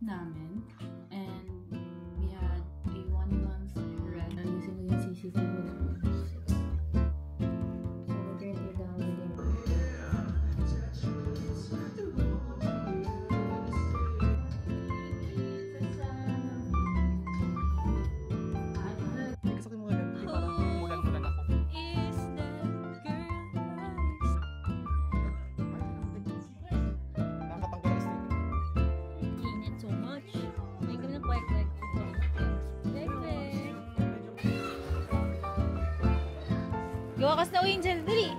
namin. And we had a 1 month rest. Using ko yung CCTV namin. So, we're currently downloading. Gusto ko yung mga ganito, parang umulan-ulan ako. Nakakatanggal ang sticker. Init so much. May kami ng kwek-kwek. Kwek-kwek. Gawa ka snow angel, dali.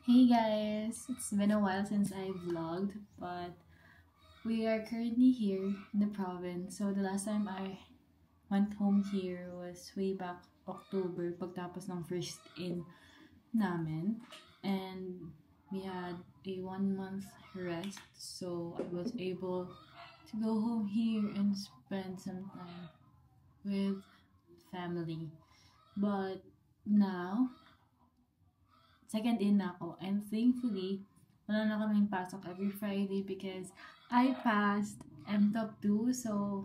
Hey guys! It's been a while since I vlogged, but we are currently here in the province. So the last time I went home here was way back October, pagtapos ng first in namin. And we had a 1 month rest, so I was able to go home here and spend some time with family. But now, second in na ako, and thankfully, wala na kaming pasok every Friday because I passed MTOP 2. So,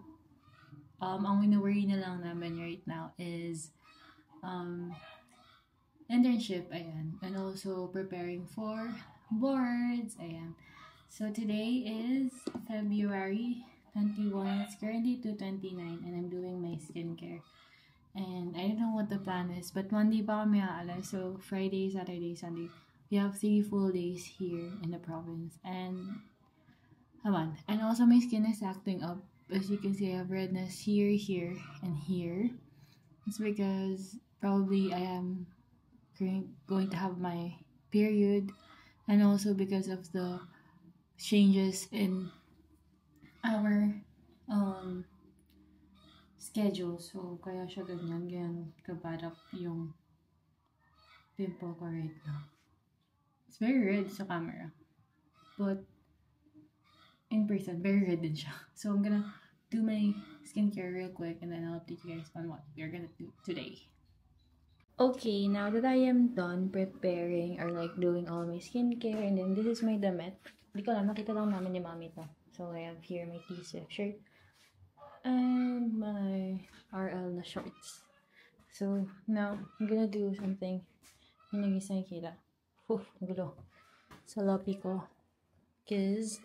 ang wini-worry na lang namin right now is internship, ayan. And also preparing for boards, ayan. So, today is February 21. It's currently 2:29 and I'm doing my skincare. And I don't know what the plan is, but Monday pa kami aalis. So, Friday, Saturday, Sunday. We have 3 full days here in the province. And, haman. And also, my skin is acting up. As you can see, I have redness here, here, and here. It's because probably I am going to have my period. And also because of the changes in our schedule. So, kaya siya ganyan kabarap yung pimple ko right now. It's very red sa camera. But, in person, very red din siya. So, I'm gonna do my skincare real quick and then I'll update you guys on what we're gonna do today. Okay, now that I am done preparing or like doing all my skincare, and then this is my damit. Hindi ko alam, nakita lang namin ni Mami to. So, I have here my t-shirt shirt and my RL na shorts. So, now, I'm gonna do something. Yung naging sa nakikita. Nagulo. Sa lapi ko. Because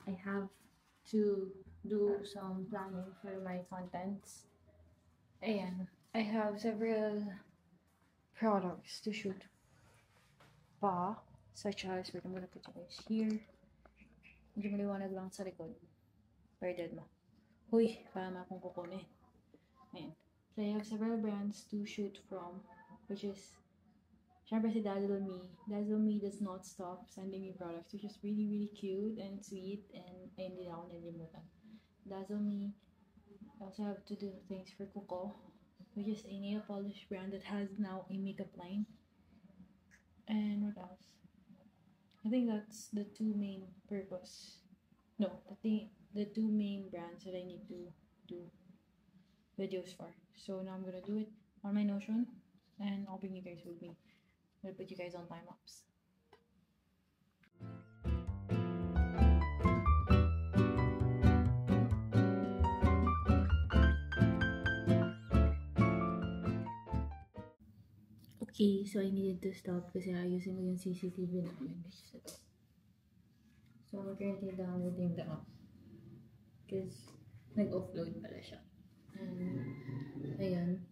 I have to do some planning for my contents. Ayan. I have several products to shoot pa. Such as, wait, I'm gonna put you guys here. Medyo maliwanag lang sa likod. Pardon mo. Huy, para akong kukunin. Ayan. So, I have several brands to shoot from, which is, syempre si Dazzle Me. Dazzle Me does not stop sending me products, which is really, really cute and sweet, and hindi na ako nalimutan. Dazzle Me. I also have to do things for Kuko, which is a nail polish brand that has now a makeup line. And what else? I think that's the two main purpose. No, the two main brands that I need to do videos for. So now I'm gonna do it on my Notion, and I'll bring you guys with me. I'm gonna put you guys on time lapse. Okay, so I needed to stop kasi ayusin mo yung CCTV namin. So, I'm currently downloading the app because nag-offload pala siya. Ayan.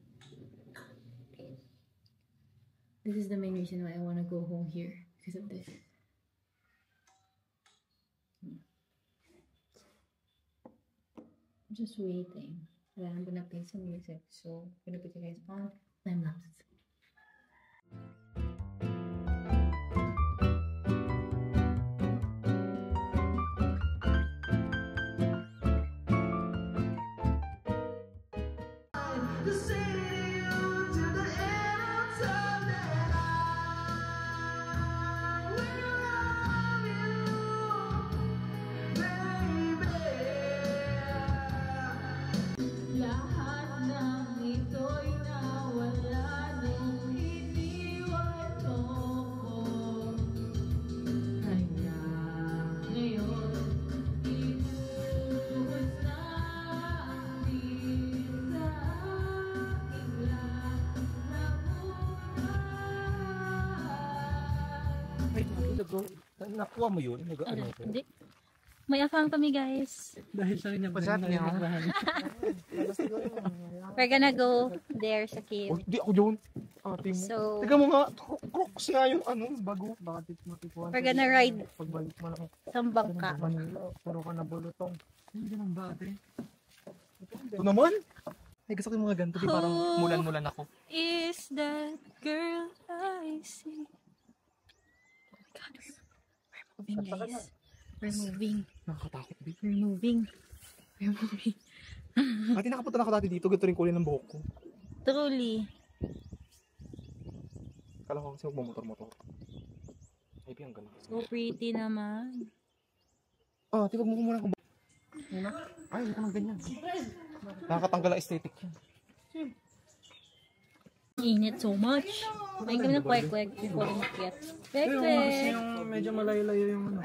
This is the main reason why I want to go home here because of this. I'm just waiting. I'm gonna play some music, so I'm gonna put you guys on time lapse. So, nakuha mo yun? Ano? Hindi. May afam kami, guys. Dahil sa kanya, What's that now? We're gonna go there sa cave. Di ako yun. Ate mo. So, Tiga mo nga, Crocs nga yung bago. Bakit matikuhan? we're gonna ride Pagbalik mo lang. sa bangka. Manila, puro ka na bulutong. Hindi ng bate. Ito naman? Ay, gusto ko yung mga ganito. Di parang mulan-mulan ako. Is that girl I see? Oh my God. We're moving, guys. We're moving. Nakakatakot, di. We're moving. We're moving. Ate, nakapunta na ako dati dito. Ganito rin kulay ng buhok ko. Truly. Kala ko kasi magmamotor-motor. Ay, ang ganda. So pretty naman. Ah, tibag mo ko muna kung muna. Ay, hindi ko nang ganyan. Nakakatanggal ang aesthetic yan. Init so much. Main kami ng kwek-kwek before umakyat. Kwek-kwek! yung medyo malayo-layo yung ano.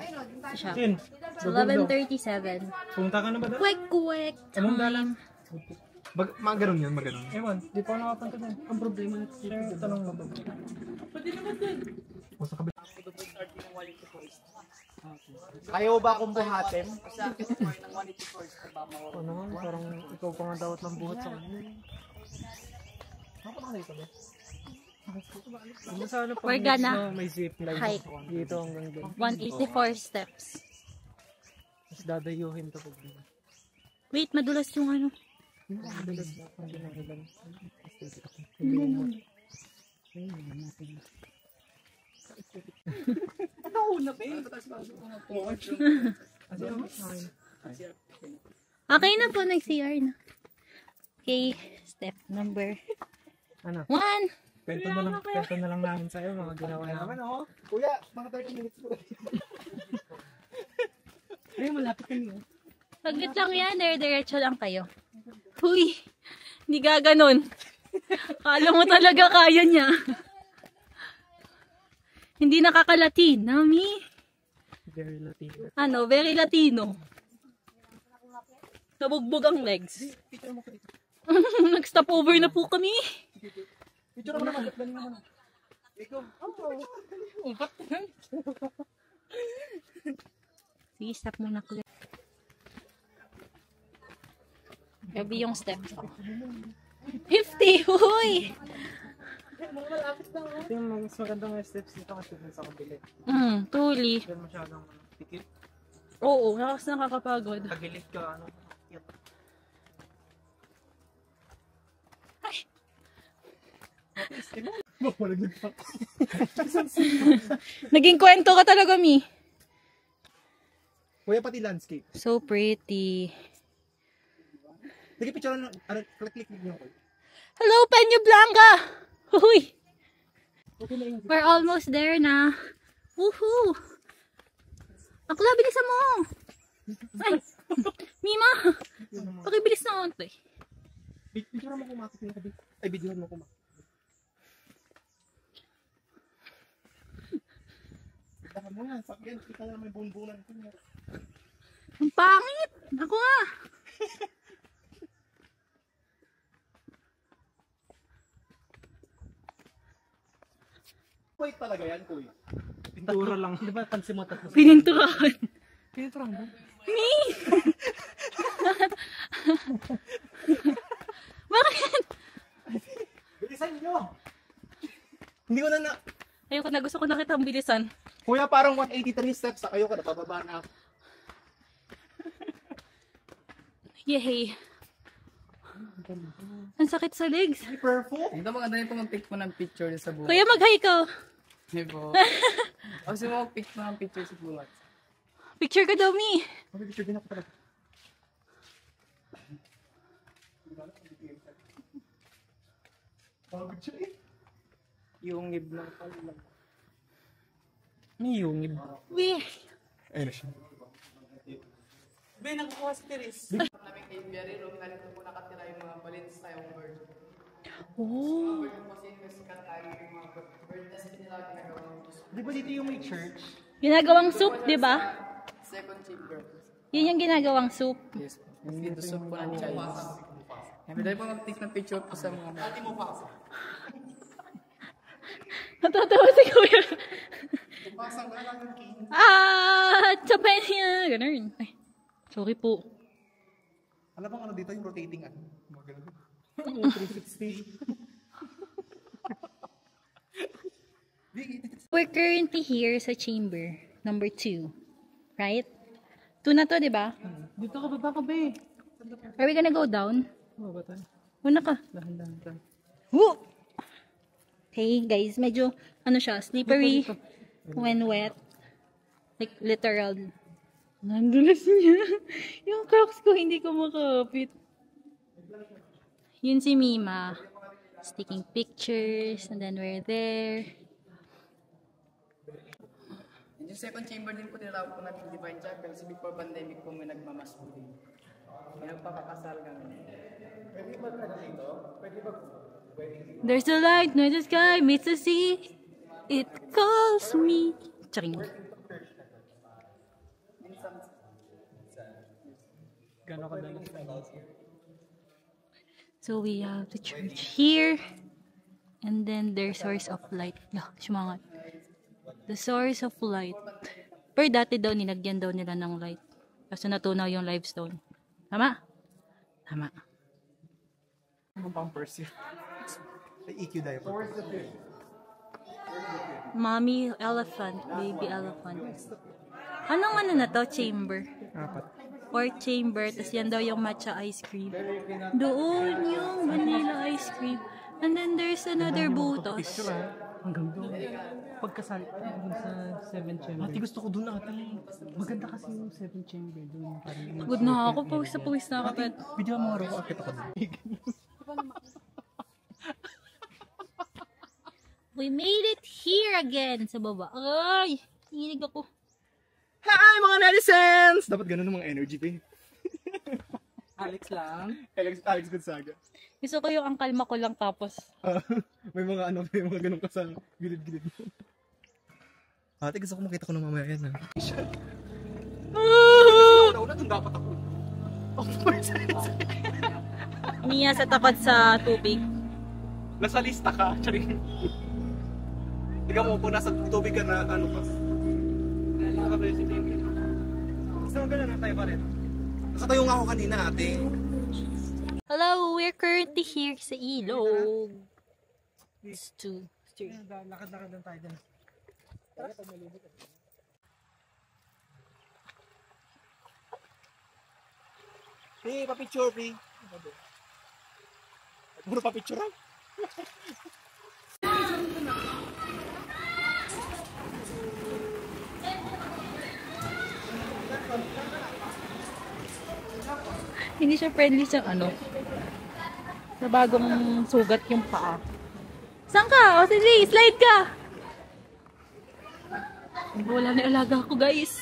Siya. Chin, 11:37. pumunta ka na ba doon? Kwek-kwek Anong time. dalang? Maganon yan, maganon. Ewan, di pa ako nakapunta doon. Ang problema na yung tanong mo ba? O sa kabila. Ayaw ba akong buhatin? Ano, parang ikaw pa nga dapat ng buhat sa kanya. Ano sana pag We're gonna may zip line hike. dito hanggang doon. 184 steps. Tapos dadayuhin to pag doon. Wait, madulas yung ano. Madalas na pang ginagalan. Okay na po, nag-CR na. Okay, step number Ano? 1. Kwento na lang namin sa'yo mga ginawa namin. Kuya, mga 30 minutes ko. Ay, malapit kami. Saglit lang yan, dire-diretso lang kayo. Huy, hindi gaganon. Kala mo talaga kaya niya. Hindi nakakalatin, nami. Very Latino. Ano, very Latino. Nabugbog ang legs. Nag-stop over na po kami. Picture mo naman. Dali naman. Sige, stop muna ko. Gabi yung step. 50! Huy! Ito yung mas magandang steps dito kasi dun sa kabili. Truly. Hindi masyadong tikit. Oo, nakakapagod. Tagilid ka, ano. Naging kwento ka talaga, Mi. Kuya, pati landscape. So pretty. Sige, picture na. Click niyo ko. Hello, Peña Blanca! Huy! We're almost there na. Woohoo! Akla, bilisan mo! Ay! Mima! Pakibilis na onto eh. Picture mo kumakit niyo kabit. Ay, videohan mo kumakit. Baka mo yan. Sakyan, kita na may bunbunan ko niya. Ang pangit! Ako nga! Wait talaga yan, kuya. Pintura lang. Di ba pansin mo tatlo? Pininturahan. Pintura lang. Mi! Bakit? Bilisan niyo! Hindi ko na Ayoko na, gusto ko na kitang bilisan. Kuya, parang 183 steps na kayo ka, napababa na ako. Yay! Ang sakit sa legs. Perfect. Ito maganda yung pang-pick mo ng picture sa buhat. Kuya, mag-hi ka. Hindi po. Kasi mo pick mo ng picture sa buhat. Picture ka daw, Mi. Picture din ako talaga. Yung ngib lang pala. May yung ngib. Weh. Ayun na siya. Ben, nakukuha si Teres. Naming aviary room, galing po nakatira yung mga balits tayong bird. Oh. Bird po sinusikat tayo yung mga bird nest nila ginagawang Di ba dito yung may church? Ginagawang soup, di ba? second chamber. Yun yung ginagawang soup. Yes po. Yung dito soup po ng Chinese. Dahil po mag-take ng picture po sa mga Natatawa si Kuya. Sabi niya. Ganun. Ay, sorry po. Alam mo ano dito yung rotating ano? Mga ganun. 360. We're currently here sa chamber number 2. Right? 2 na to, di ba? Dito ka baba ka, be. Are we gonna go down? Baba tayo. Una ka. Dahan-dahan tayo. Woo! Okay, guys. Medyo, ano siya, slippery when wet. Like, literal. Nandulas niya. Yung crocs ko, hindi ko makapit. Yun si Mima. Taking pictures. And then we're there. Yung second chamber din po tinatawag po natin Divine Chapel kasi before pandemic po may nagmamas po din. May nagpapakasal kami. Pwede ba dito? Pwede ba? There's a light near the sky, meets the sea. It calls me. Charing. Gano'n ka dalas tayo. So we have the church here. And then their source of light. Sumangat. The source of light. Pero dati daw, ninagyan daw nila ng light. Kasi natunaw yung limestone. Tama? Tama. Anong pampers yun? EQ diaper. Mommy elephant, baby elephant. Anong ano na to? Chamber. 4. 4 chamber. Tapos yan daw yung matcha ice cream. Doon yung vanilla ice cream. And then there's another butos. Hanggang doon. Pagkasal dun sa 7 chamber. Ate, gusto ko doon ate. Maganda kasi yung 7 chamber doon. Good na ako. Pawis na ako. But Video mo araw ko, akit ako doon. we made it here again sa baba. Ay! Hinig ako. Hi mga netizens! Dapat ganun ng mga energy pa eh. Alex lang. Alex Gonzaga. Gusto ko yung ang kalma ko lang tapos. May mga ano, may mga ganun ka sa gilid-gilid mo. Ate, gusto ko makita ko na mamaya yan ha. Una doon dapat ako. Mia sa tapat sa tubig. Nasa lista ka, charing. Tingnan mo kung nasa tubig ka na ano pa. Gusto mo ganun na tayo pa rin. Nakatayo nga ako kanina ate. Hello, we're currently here sa Ilog. It's 2, 3. Lakad-lakad lang tayo dyan. Hey, pa-picture, pre. Puro pa-picture ha? Hindi siya friendly sa ano. Sa bagong sugat yung paa. Saan ka? O sige, slide ka! Wala na alaga ko, guys.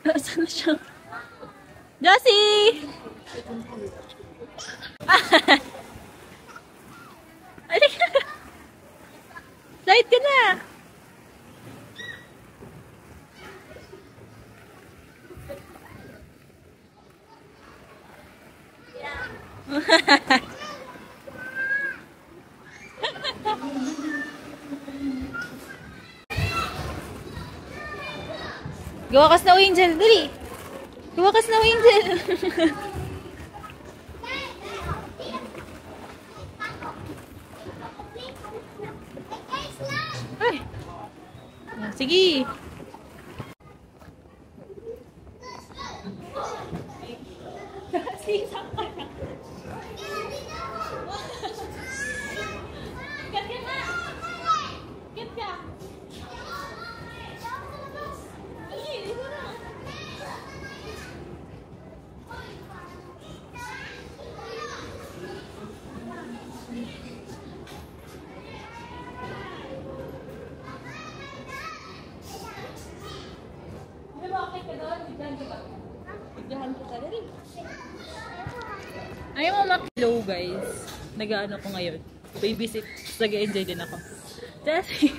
Saan na siya? Josie! Slide ka na! Gawa ka snow angel, dali! Gawa ka snow angel! Ay! Sige! Ayaw mo makilo, guys. Nag-ano ko ngayon. Babysit. Nag-enjoy din ako. Jessie!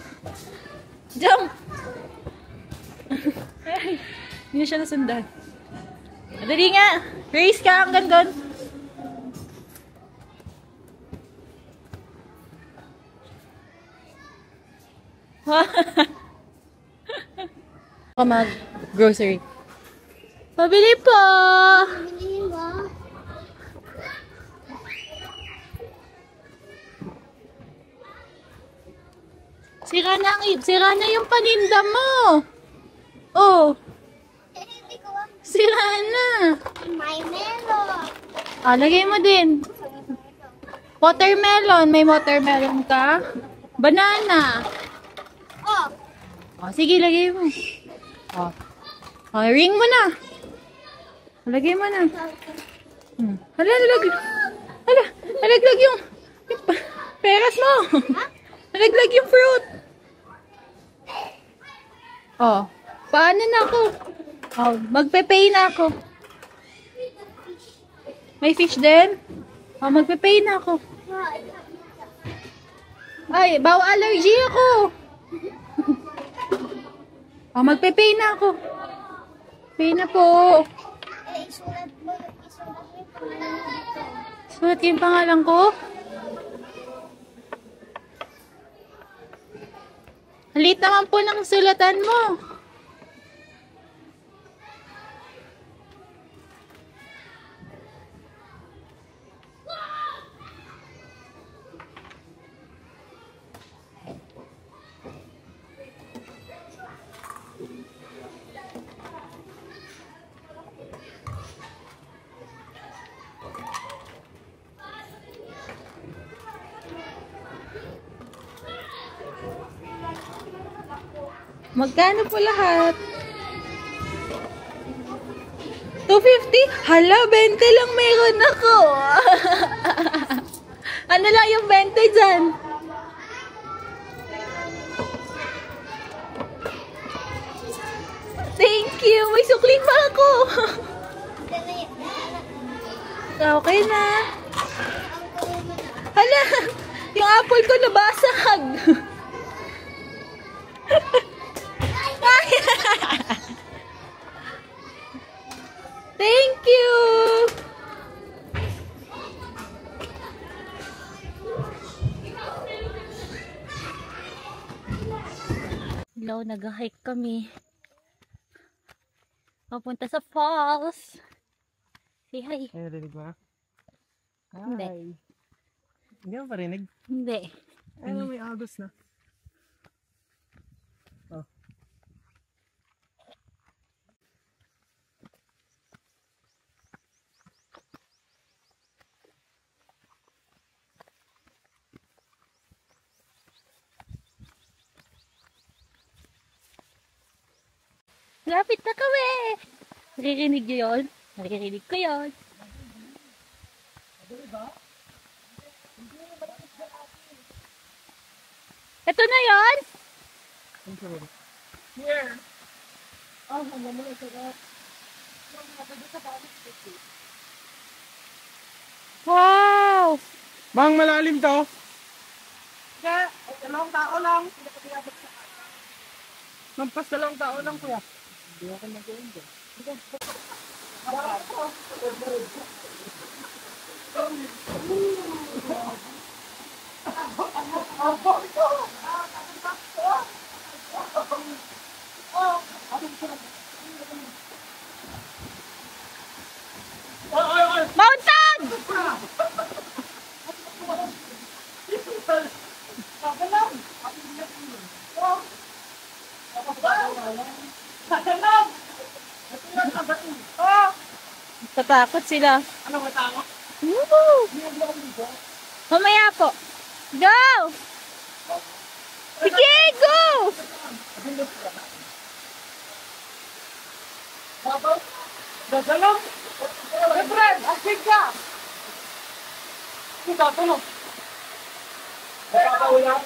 Jump! Ay, hindi na siya nasundan. Dali nga! Race ka hanggang doon! Ako mag-grocery. Pabili po! Sira na yung paninda mo. Oh. Sira na. May melon. Ah, lagay mo din. Watermelon. May watermelon ka? Banana. Oh. Oh, sige, lagay mo. Oh. Oh, ring mo na. Lagay mo na. Hala, nalaglag yung peras mo. Nalaglag yung fruit. Oh, paano na ako? Oh, magpe-pay na ako. May fish din? Oh, magpe-pay na ako. Ay, bawa allergy ako. Oh, magpe-pay na ako. Pay na po. Isulat mo yung pangalan mo dito. Sulat yung pangalan ko? Halit naman po ng sulatan mo. Magkano po lahat? 250? Hala, 20 lang meron ako. Ano lang yung 20 dyan? Thank you. May sukli pa ako. Okay na. Hala, yung apple ko nabasag. Thank you. Hello, nag-hike kami. Papunta sa falls. Say hi. Ay, narinig mo? Hindi. Hi. Hindi mo parinig? Hindi. Ay, may agos na. Oh. Lapit na kami. Naririnig nyo yun? Naririnig ko yun. Ito na yun? Here! Wow! Mang, malalim to! Kaya, dalawang tao lang. Mampas dalawang tao lang, kuya. Hindi ako mag-uwi dyan. Mountain! Tatakot sila. Ano ba tao? Woo! Mamaya po. Go! Sige, go! Dadalong! Efren, asig ka! Ikaw, tulong! Nakakaulan!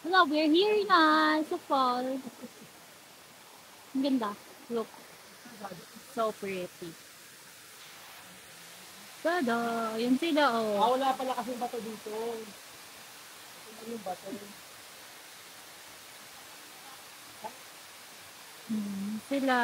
Hello, we're here na sa fall. Ang ganda. Look. So pretty. Tada! Yan sila, oh. Wala pala kasing bato dito. Ano yung bato? Sila.